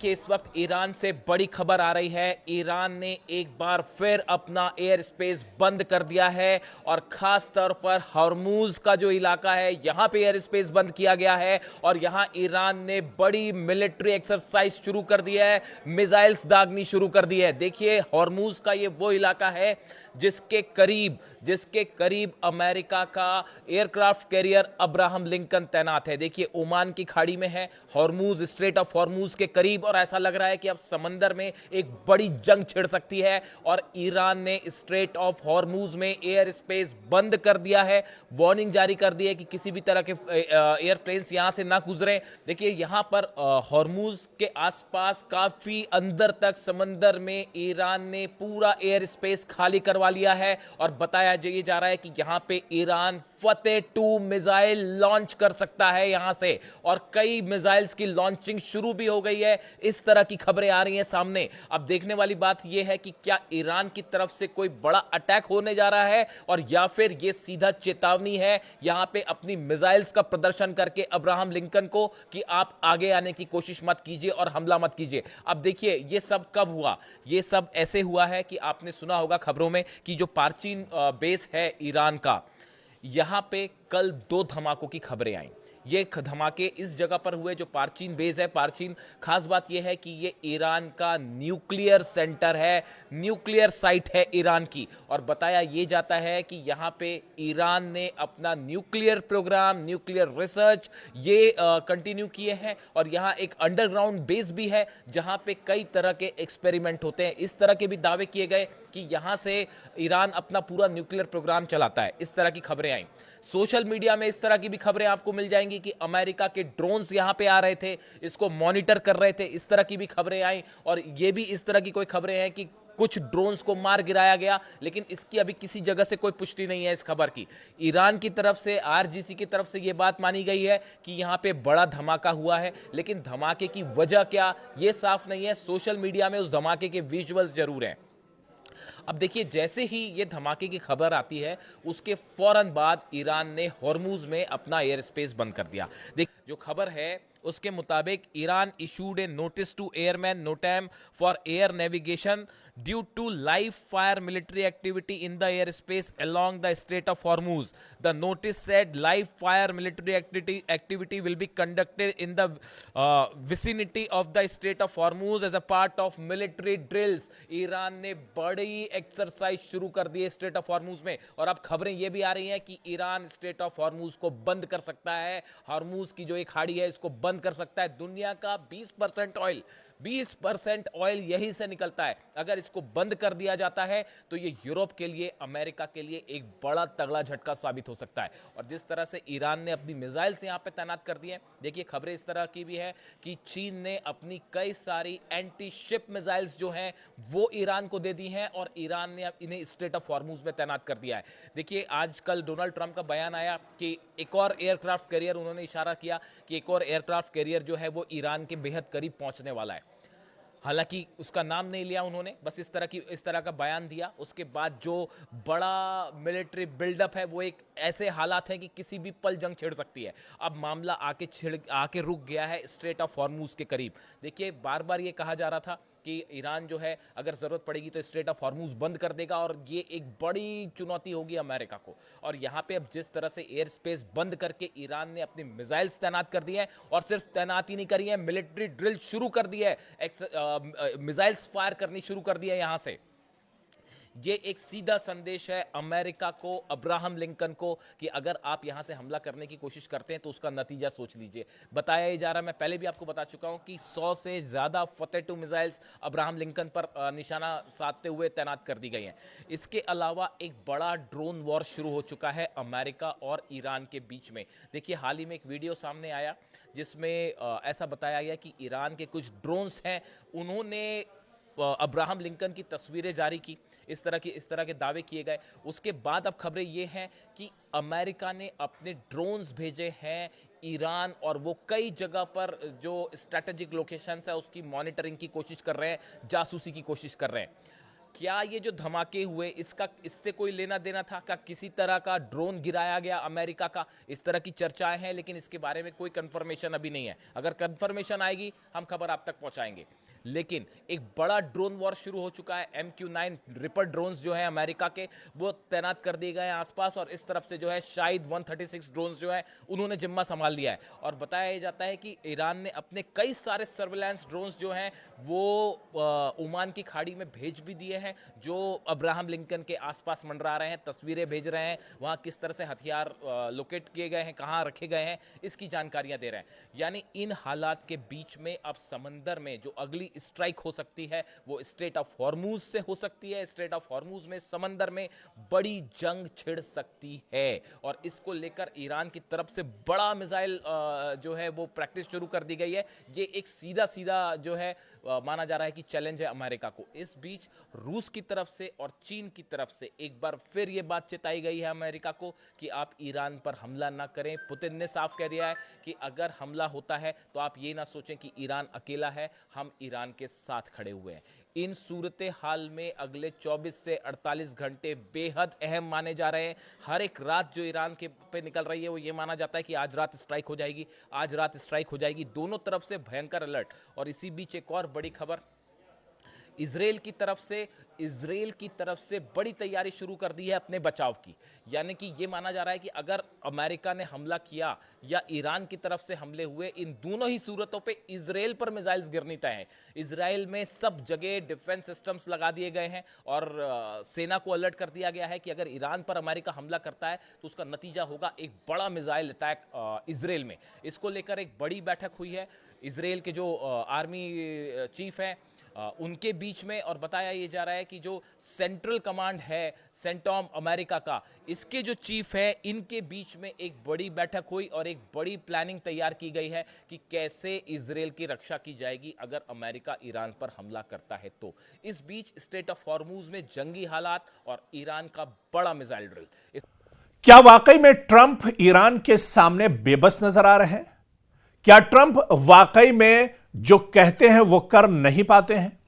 कि इस वक्त ईरान से बड़ी खबर आ रही है। ईरान ने एक बार फिर अपना एयर स्पेस बंद कर दिया है और खास तौर पर हॉर्मूज का जो इलाका है यहां पे एयर स्पेस बंद किया गया है और यहां ईरान ने बड़ी मिलिट्री एक्सरसाइज शुरू कर दी है, मिसाइल्स दागनी शुरू कर दी है। देखिए हॉर्मूज का ये वो इलाका है जिसके करीब अमेरिका का एयरक्राफ्ट कैरियर अब्राहम लिंकन तैनात है। देखिए ओमान की खाड़ी में है हॉर्मूज, स्ट्रेट ऑफ हॉर्मूज के करीब, और ऐसा लग रहा है कि अब समंदर में एक बड़ी जंग छिड़ सकती है और ईरान ने स्ट्रेट ऑफ हॉर्मूज में एयर स्पेस बंद कर दिया है। वार्निंग जारी कर दी है कि किसी भी तरह के एयरप्लेन्स यहां से ना गुजरें। देखिए यहां पर हॉर्मूज के आसपास काफी अंदर तक समंदर में ईरान ने पूरा एयर स्पेस खाली करवा लिया है और बताया जा रहा है कि यहां पे ईरान फतेह 2 मिसाइल लॉन्च कर सकता है यहां से, और कई मिसाइल्स की लॉन्चिंग शुरू भी हो गई है। इस तरह की खबरें आ रही हैं सामने। अब देखने वाली बात यह है कि क्या ईरान की तरफ से कोई बड़ा अटैक होने जा रहा है और या फिर यह सीधा चेतावनी है यहां पे अपनी मिसाइल्स का प्रदर्शन करके अब्राहम लिंकन को कि आप आगे आने की कोशिश मत कीजिए और हमला मत कीजिए। अब देखिए यह सब कब हुआ? यह सब ऐसे हुआ है कि आपने सुना होगा खबरों में कि जो पार्चीन बेस है ईरान का, यहां पे कल 2 धमाकों की खबरें आई। ये धमाके इस जगह पर हुए जो पार्चीन बेस है। पार्चीन, खास बात यह है कि ये ईरान का न्यूक्लियर सेंटर है, न्यूक्लियर साइट है ईरान की, और बताया यह जाता है कि यहां पे ईरान ने अपना न्यूक्लियर प्रोग्राम, न्यूक्लियर रिसर्च ये कंटिन्यू किए हैं, और यहां एक अंडरग्राउंड बेस भी है जहां पे कई तरह के एक्सपेरिमेंट होते हैं। इस तरह के भी दावे किए गए कि यहां से ईरान अपना पूरा न्यूक्लियर प्रोग्राम चलाता है। इस तरह की खबरें आई। सोशल मीडिया में इस तरह की भी खबरें आपको मिल जाएंगी कि अमेरिका के ड्रोन्स यहां पे आ रहे थे, इसको मॉनिटर कर रहे थे। इस तरह की भी खबरें आई, और ये भी इस तरह की कोई खबरें हैं कि कुछ ड्रोन्स को मार गिराया गया, लेकिन इसकी अभी किसी जगह से कोई पुष्टि नहीं है इस खबर की। ईरान की तरफ से, आरजीसी की तरफ से यह बात मानी गई है कि यहां पे बड़ा धमाका हुआ है, लेकिन धमाके की वजह क्या यह साफ नहीं है। सोशल मीडिया में उस धमाके के विजुअल्स जरूर हैं। अब देखिए जैसे ही ये धमाके की खबर आती है उसके फौरन बाद ईरान ने हॉर्मूज में अपना एयर स्पेस बंद कर दिया। देख जो खबर है उसके मुताबिक Iran issued a notice to airmen NOTAM for air navigation due to live fire military activity in the airspace along the strait of Hormuz. The notice said live fire military activity will be conducted in the vicinity of the Strait of Hormuz as a part of military drills। Iran ने बड़ी exercise शुरू कर दी है straight of Hormuz में, और अब खबरें यह भी आ रही हैं कि ईरान स्ट्रेट ऑफ हॉर्मूज को बंद कर सकता है। हॉर्मूज की जो एक खाड़ी है इसको बंद कर सकता है। दुनिया का 20% ऑयल यहीं से निकलता है। अगर इसको बंद कर दिया जाता है तो ये यूरोप के लिए, अमेरिका के लिए एक बड़ा तगड़ा झटका साबित हो सकता है। और जिस तरह से ईरान ने अपनी मिसाइल्स यहां पे तैनात कर दी हैं, देखिए खबरें इस तरह की भी है कि चीन ने अपनी कई सारी एंटी शिप मिसाइल्स जो हैं वो ईरान को दे दी हैं, और ईरान ने अब इन्हें स्ट्रेट ऑफ हॉर्मूज में तैनात कर दिया है। देखिए आजकल डोनाल्ड ट्रंप का बयान आया कि एक और एयरक्राफ्ट कैरियर, उन्होंने इशारा किया कि एक और एयरक्राफ्ट कैरियर जो है वो ईरान के बेहद करीब पहुंचने वाला है। हालांकि उसका नाम नहीं लिया उन्होंने, बस इस तरह का बयान दिया। उसके बाद जो बड़ा मिलिट्री बिल्डअप है वो एक ऐसे हालात हैं कि किसी भी पल जंग छिड़ सकती है। अब मामला आके रुक गया है स्ट्रेट ऑफ हॉर्मूज के करीब। देखिए बार बार ये कहा जा रहा था कि ईरान जो है अगर जरूरत पड़ेगी तो स्ट्रेट ऑफ हॉर्मूज बंद कर देगा, और ये एक बड़ी चुनौती होगी अमेरिका को। और यहां पे अब जिस तरह से एयर स्पेस बंद करके ईरान ने अपनी मिसाइल्स तैनात कर दी हैं, और सिर्फ तैनात ही नहीं करी है, मिलिट्री ड्रिल शुरू कर दी है, मिसाइल्स फायर करनी शुरू कर दी है यहां से। ये एक सीधा संदेश है अमेरिका को, अब्राहम लिंकन को, कि अगर आप यहां से हमला करने की कोशिश करते हैं तो उसका नतीजा सोच लीजिए। बताया जा रहा है, मैं पहले भी आपको बता चुका हूं कि 100 से ज्यादा फतेह 2 मिसाइल्स अब्राहम लिंकन पर निशाना साधते हुए तैनात कर दी गई हैं। इसके अलावा एक बड़ा ड्रोन वॉर शुरू हो चुका है अमेरिका और ईरान के बीच में। देखिए हाल ही में एक वीडियो सामने आया जिसमें ऐसा बताया गया कि ईरान के कुछ ड्रोन्स हैं, उन्होंने अब्राहम लिंकन की तस्वीरें जारी की। इस तरह के दावे किए गए। उसके बाद अब खबरें ये हैं कि अमेरिका ने अपने ड्रोन्स भेजे हैं ईरान, और वो कई जगह पर जो स्ट्रेटेजिक लोकेशंस है उसकी मॉनिटरिंग की कोशिश कर रहे हैं, जासूसी की कोशिश कर रहे हैं। क्या ये जो धमाके हुए इससे कोई लेना देना था? क्या किसी तरह का ड्रोन गिराया गया अमेरिका का? इस तरह की चर्चाएं हैं, लेकिन इसके बारे में कोई कंफर्मेशन अभी नहीं है। अगर कंफर्मेशन आएगी हम खबर आप तक पहुंचाएंगे। लेकिन एक बड़ा ड्रोन वॉर शुरू हो चुका है। MQ-9 रिपर ड्रोन्स जो है अमेरिका के, वो तैनात कर दिए गए हैं आसपास, और इस तरफ से जो है शायद 136 ड्रोन्स जो है उन्होंने जिम्मा संभाल लिया है। और बताया जाता है कि ईरान ने अपने कई सारे सर्विलांस ड्रोन्स जो हैं वो ओमान की खाड़ी में भेज भी दिए हैं, जो अब्राहम लिंकन के आसपास मंडरा रहे हैं, तस्वीरें भेज रहे हैं, वहां किस तरह से हथियार लोकेट किए गए हैं, कहां रखे गए हैं, इसकी जानकारियां दे रहे हैं। यानी इन हालात के बीच में अब समंदर में जो अगली स्ट्राइक हो सकती है वो स्ट्रेट ऑफ हॉर्मूज से हो सकती है। स्ट्रेट ऑफ हॉर्मूज में समंदर में बड़ी जंग छिड़ सकती है, और इसको लेकर ईरान की तरफ से बड़ा मिसाइल जो है वो प्रैक्टिस शुरू कर दी गई है। ये एक सीधा सीधा जो है माना जा रहा है कि चैलेंज है अमेरिका को। इस बीच रूस की तरफ से और चीन की तरफ से एक बार फिर ये बात चिताई गई है अमेरिका को कि आप ईरान पर हमला ना करें। पुतिन ने साफ कह दिया है कि अगर हमला होता है तो आप ये ना सोचें कि ईरान अकेला है, हम ईरान के साथ खड़े हुए हैं। इन सूरत हाल में अगले 24 से 48 घंटे बेहद अहम माने जा रहे हैं। हर एक रात जो ईरान के पे निकल रही है वो ये माना जाता है कि आज रात स्ट्राइक हो जाएगी, आज रात स्ट्राइक हो जाएगी। दोनों तरफ से भयंकर अलर्ट। और इसी बीच एक और बड़ी खबर, इजराइल की तरफ से बड़ी तैयारी शुरू कर दी है अपने बचाव की। यानी कि यह माना जा रहा है कि अगर अमेरिका ने हमला किया या ईरान की तरफ से हमले हुए, इन दोनों ही सूरतों पे इजराइल पर मिसाइल्स गिरनी तय है। इजराइल में सब जगह डिफेंस सिस्टम्स लगा दिए गए हैं, और सेना को अलर्ट कर दिया गया है कि अगर ईरान पर अमेरिका हमला करता है तो उसका नतीजा होगा एक बड़ा मिसाइल अटैक इजराइल में। इसको लेकर एक बड़ी बैठक हुई है इजराइल के जो आर्मी चीफ हैं उनके बीच में, और बताया ये जा रहा है कि जो सेंट्रल कमांड है सेंटॉम अमेरिका का, इसके जो चीफ है, इनके बीच में एक बड़ी बैठक हुई और एक बड़ी प्लानिंग तैयार की गई है कि कैसे इजराइल की रक्षा की जाएगी अगर अमेरिका ईरान पर हमला करता है तो। इस बीच स्ट्रेट ऑफ हॉर्मूज में जंगी हालात और ईरान का बड़ा मिसाइल ड्रिल। क्या वाकई में ट्रंप ईरान के सामने बेबस नजर आ रहे हैं? क्या ट्रंप वाकई में जो कहते हैं वो कर नहीं पाते हैं?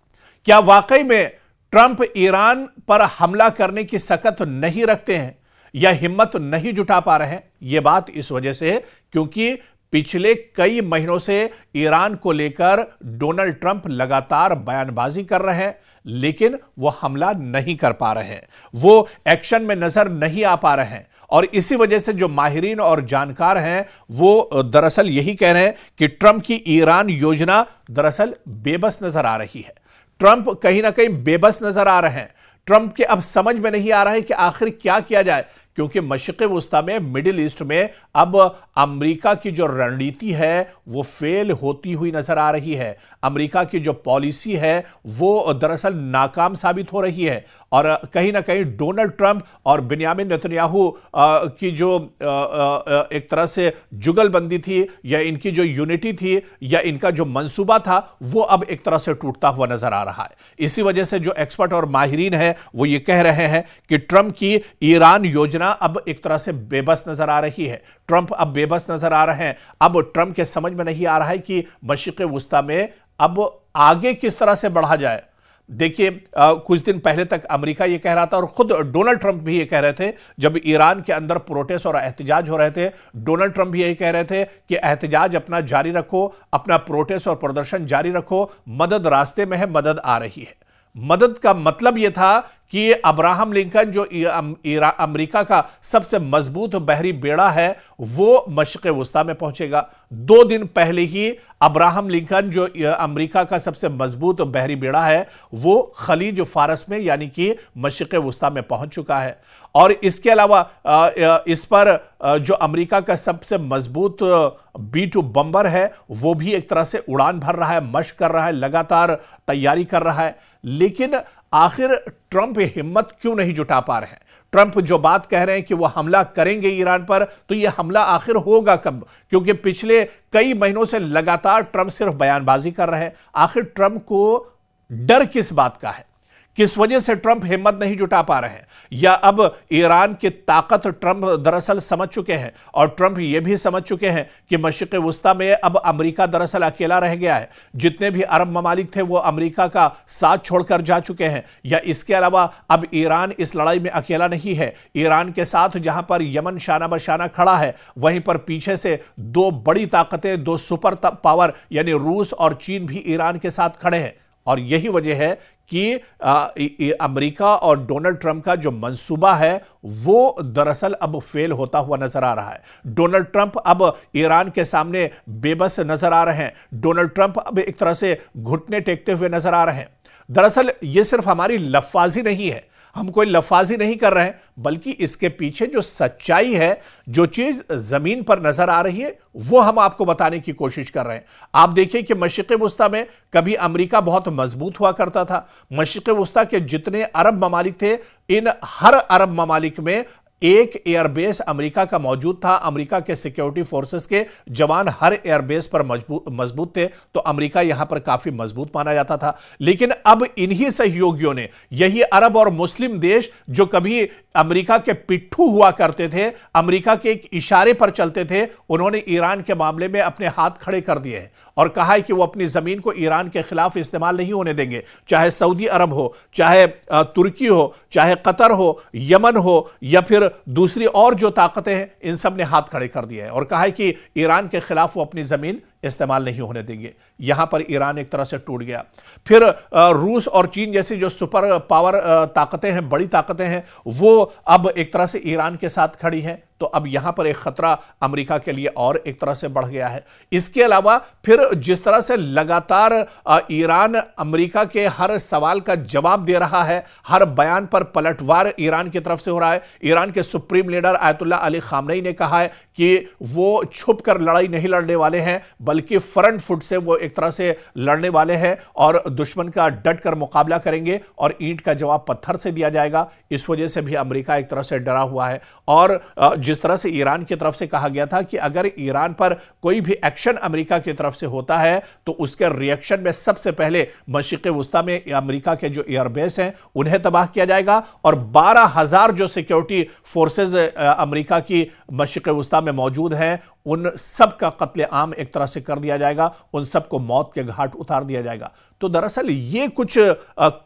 क्या वाकई में ट्रंप ईरान पर हमला करने की सकत नहीं रखते हैं या हिम्मत नहीं जुटा पा रहे हैं? यह बात इस वजह से क्योंकि पिछले कई महीनों से ईरान को लेकर डोनाल्ड ट्रंप लगातार बयानबाजी कर रहे हैं, लेकिन वो हमला नहीं कर पा रहे हैं, वो एक्शन में नजर नहीं आ पा रहे हैं। और इसी वजह से जो माहिरीन और जानकार हैं वो दरअसल यही कह रहे हैं कि ट्रंप की ईरान योजना दरअसल बेबस नजर आ रही है। ट्रंप कहीं ना कहीं बेबस नजर आ रहे हैं। ट्रंप के अब समझ में नहीं आ रहा है कि आखिर क्या किया जाए, क्योंकि मशरिक़ वुस्ता में, मिडिल ईस्ट में अब अमेरिका की जो रणनीति है वो फेल होती हुई नजर आ रही है। अमेरिका की जो पॉलिसी है वो दरअसल नाकाम साबित हो रही है, और कहीं ना कहीं डोनाल्ड ट्रंप और बिन्यामिन नेतन्याहू की जो एक तरह से जुगलबंदी थी या इनकी जो यूनिटी थी या इनका जो मंसूबा था वो अब एक तरह से टूटता हुआ नजर आ रहा है। इसी वजह से जो एक्सपर्ट और माहिरीन है वो ये कह रहे हैं कि ट्रंप की ईरान योजना अब एक तरह से बेबस नजर आ रही है। ट्रंप अब बेबस नजर आ रहे हैं। अब ट्रंप के समझ में नहीं आ रहा है कि मशरिक़ वुस्ता में अब आगे किस तरह से बढ़ा जाए। देखिए, कुछ दिन पहले तक अमेरिका ये कह रहा था और खुद डोनाल्ड ट्रंप भी ये कह रहे थे, जब ईरान के अंदर प्रोटेस्ट और एहतजाज हो रहे थे, डोनाल्ड ट्रंप भी यही कह रहे थे कि एहतजाज अपना जारी रखो, अपना प्रोटेस्ट और प्रदर्शन जारी रखो, मदद रास्ते में है, मदद आ रही है। मदद का मतलब यह था कि अब्राहम लिंकन जो अमेरिका का सबसे मजबूत बहरी बेड़ा है वो मशरिक़ वुस्ता में पहुंचेगा। 2 दिन पहले ही अब्राहम लिंकन जो अमेरिका का सबसे मजबूत बहरी बेड़ा है वो खलीज फारस में यानी कि मशरिक़ वुस्ता में पहुंच चुका है। और इसके अलावा इस पर जो अमेरिका का सबसे मजबूत B-2 बम्बर है वो भी एक तरह से उड़ान भर रहा है, मशक कर रहा है, लगातार तैयारी कर रहा है। लेकिन आखिर ट्रंप हिम्मत क्यों नहीं जुटा पा रहे हैं? ट्रंप जो बात कह रहे हैं कि वो हमला करेंगे ईरान पर, तो ये हमला आखिर होगा कब? क्योंकि पिछले कई महीनों से लगातार ट्रंप सिर्फ बयानबाजी कर रहे हैं। आखिर ट्रंप को डर किस बात का है? किस वजह से ट्रंप हिम्मत नहीं जुटा पा रहे हैं, या अब ईरान की ताकत ट्रंप दरअसल समझ चुके हैं और ट्रंप यह भी समझ चुके हैं कि मशरिक़ वुस्ता में अब अमेरिका दरअसल अकेला रह गया है, जितने भी अरब ममालिक थे वो अमेरिका का साथ छोड़कर जा चुके हैं, या इसके अलावा अब ईरान इस लड़ाई में अकेला नहीं है। ईरान के साथ जहां पर यमन शाना बशाना खड़ा है, वहीं पर पीछे से दो बड़ी ताकतें, दो सुपर पावर यानी रूस और चीन भी ईरान के साथ खड़े हैं। और यही वजह है कि अमेरिका और डोनाल्ड ट्रंप का जो मंसूबा है वो दरअसल अब फेल होता हुआ नजर आ रहा है। डोनाल्ड ट्रंप अब ईरान के सामने बेबस नजर आ रहे हैं। डोनाल्ड ट्रंप अब एक तरह से घुटने टेकते हुए नजर आ रहे हैं। दरअसल ये सिर्फ हमारी लफ्फाजी नहीं है, हम कोई लफ्फाजी नहीं कर रहे हैं, बल्कि इसके पीछे जो सच्चाई है, जो चीज जमीन पर नजर आ रही है, वो हम आपको बताने की कोशिश कर रहे हैं। आप देखिए कि मशरिक़ वुस्ता में कभी अमेरिका बहुत मजबूत हुआ करता था। मशरिक़ वुस्ता के जितने अरब ममालिक थे, इन हर अरब ममालिक में एक एयरबेस अमेरिका का मौजूद था। अमेरिका के सिक्योरिटी फोर्सेस के जवान हर एयरबेस पर मजबूत थे, तो अमेरिका यहां पर काफी मजबूत माना जाता था। लेकिन अब इन्हीं सहयोगियों ने, यही अरब और मुस्लिम देश जो कभी अमेरिका के पिट्ठू हुआ करते थे, अमेरिका के एक इशारे पर चलते थे, उन्होंने ईरान के मामले में अपने हाथ खड़े कर दिए हैं और कहा है कि वो अपनी जमीन को ईरान के खिलाफ इस्तेमाल नहीं होने देंगे। चाहे सऊदी अरब हो, चाहे तुर्की हो, चाहे कतर हो, यमन हो, या फिर दूसरी और जो ताकतें हैं, इन सब ने हाथ खड़े कर दिए हैं और कहा है कि ईरान के खिलाफ वो अपनी जमीन इस्तेमाल नहीं होने देंगे। यहां पर ईरान एक तरह से टूट गया। फिर रूस और चीन जैसी जो सुपर पावर ताकतें हैं, बड़ी ताकतें हैं, वो अब एक तरह से ईरान के साथ खड़ी हैं। तो अब यहां पर एक खतरा अमेरिका के लिए और एक तरह से बढ़ गया है। इसके अलावा फिर जिस तरह से लगातार ईरान अमेरिका के हर सवाल का जवाब दे रहा है, हर बयान पर पलटवार ईरान की तरफ से हो रहा है। ईरान के supreme leader Ayatollah Ali Khamenei ने कहा है कि वो छुपकर लड़ाई नहीं लड़ने वाले हैं, बल्कि फ्रंट फुट से वो एक तरह से लड़ने वाले हैं और दुश्मन का डटकर मुकाबला करेंगे और ईंट का जवाब पत्थर से दिया जाएगा। इस वजह से भी अमेरिका एक तरह से डरा हुआ है। और जिस तरह से ईरान की तरफ से कहा गया था कि अगर ईरान पर कोई भी एक्शन अमेरिका की तरफ से होता है तो उसके रिएक्शन में सबसे पहले मशरिक़ वुस्ता में अमेरिका के जो एयरबेस हैं उन्हें तबाह किया जाएगा और 12,000 जो सिक्योरिटी फोर्सेज अमेरिका की मशरिक़ वुस्ता में मौजूद हैं उन सब का कत्ले आम एक तरह से कर दिया जाएगा, उन सबको मौत के घाट उतार दिया जाएगा। तो दरअसल ये कुछ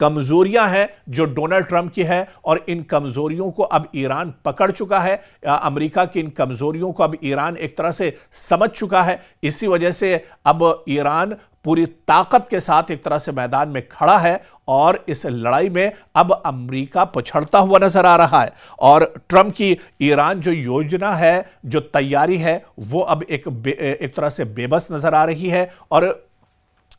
कमजोरियां हैं जो डोनाल्ड ट्रंप की है और इन कमजोरियों को अब ईरान पकड़ चुका है। अमेरिका की इन कमजोरियों को अब ईरान एक तरह से समझ चुका है। इसी वजह से अब ईरान पूरी ताकत के साथ एक तरह से मैदान में खड़ा है और इस लड़ाई में अब अमेरिका पछड़ता हुआ नजर आ रहा है। और ट्रंप की ईरान जो योजना है, जो तैयारी है, वो अब एक तरह से बेबस नजर आ रही है और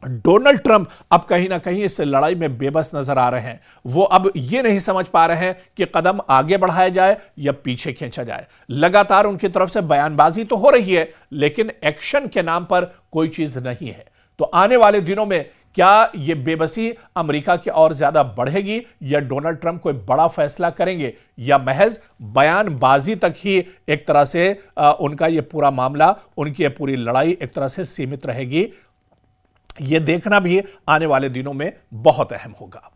डोनाल्ड ट्रंप अब कहीं ना कहीं इस लड़ाई में बेबस नजर आ रहे हैं। वो अब ये नहीं समझ पा रहे हैं कि कदम आगे बढ़ाया जाए या पीछे खींचा जाए। लगातार उनकी तरफ से बयानबाजी तो हो रही है, लेकिन एक्शन के नाम पर कोई चीज नहीं है। तो आने वाले दिनों में क्या यह बेबसी अमेरिका की और ज्यादा बढ़ेगी या डोनाल्ड ट्रंप कोई बड़ा फैसला करेंगे, या महज बयानबाजी तक ही एक तरह से उनका यह पूरा मामला, उनकी यह पूरी लड़ाई एक तरह से सीमित रहेगी? यह देखना भी आने वाले दिनों में बहुत अहम होगा।